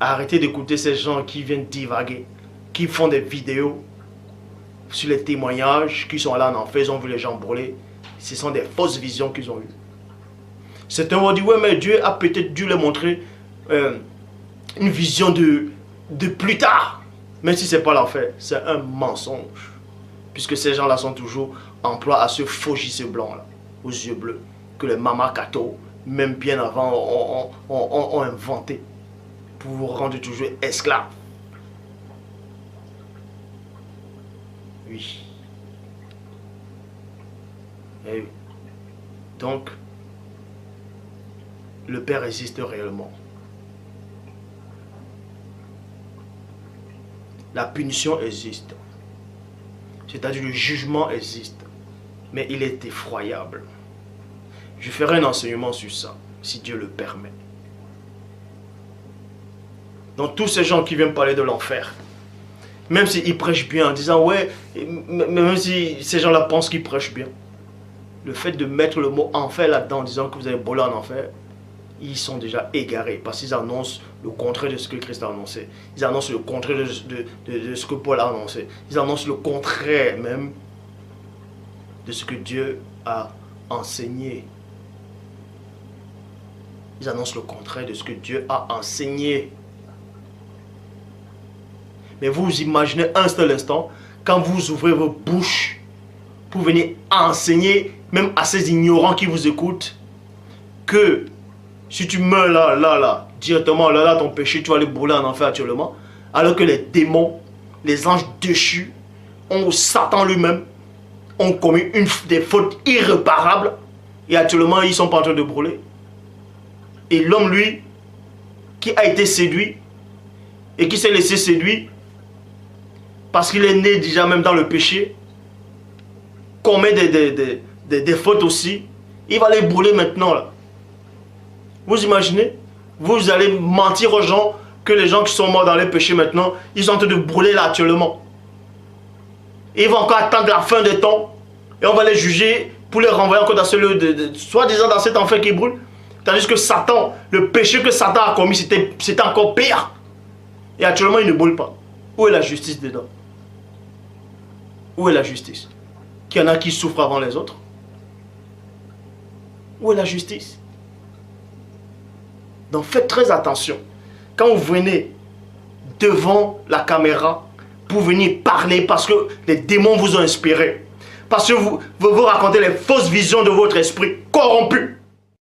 Arrêtez d'écouter ces gens qui viennent divaguer, qui font des vidéos sur les témoignages, qui sont là en enfer, ils ont vu les gens brûler. Ce sont des fausses visions qu'ils ont eues. Certains vont dire, ouais, mais Dieu a peut-être dû leur montrer une vision de plus tard. Même si ce n'est pas l'enfer, c'est un mensonge. Puisque ces gens-là sont toujours emplois à ce faux gisseux blanc-là, aux yeux bleus, que les mamas cathos, même bien avant, ont inventé pour vous rendre toujours esclaves. Oui. Et oui. Donc, le Père existe réellement. La punition existe. C'est-à-dire le jugement existe. Mais il est effroyable. Je ferai un enseignement sur ça, si Dieu le permet. Donc tous ces gens qui viennent parler de l'enfer, même s'ils prêchent bien en disant ouais, même si ces gens-là pensent qu'ils prêchent bien, le fait de mettre le mot enfer là-dedans en disant que vous allez brûler en enfer, ils sont déjà égarés parce qu'ils annoncent le contraire de ce que Christ a annoncé. Ils annoncent le contraire de ce que Paul a annoncé. Ils annoncent le contraire même de ce que Dieu a enseigné. Ils annoncent le contraire de ce que Dieu a enseigné. Mais vous imaginez un seul instant, quand vous ouvrez vos bouches pour venir enseigner, même à ces ignorants qui vous écoutent, que si tu meurs là, directement, là, ton péché, tu vas aller brûler en enfer actuellement, alors que les démons, les anges déchus, Satan lui-même, ont commis des fautes irréparables, et actuellement, ils sont pas en train de brûler. Et l'homme, lui, qui a été séduit, et qui s'est laissé séduire, parce qu'il est né déjà même dans le péché, commet des fautes aussi, il va les brûler maintenant là. Vous imaginez? Vous allez mentir aux gens que les gens qui sont morts dans les péchés maintenant, ils sont en train de brûler là actuellement. Et ils vont encore attendre la fin des temps, et on va les juger pour les renvoyer encore dans ce lieu, soi-disant dans cet enfer qui brûle. Tandis que Satan, le péché que Satan a commis, c'était encore pire. Et actuellement, il ne brûle pas. Où est la justice dedans? Où est la justice? Qu'il y en a qui souffrent avant les autres? Où est la justice? Donc faites très attention. Quand vous venez devant la caméra pour venir parler parce que les démons vous ont inspiré, parce que vous racontez les fausses visions de votre esprit corrompu,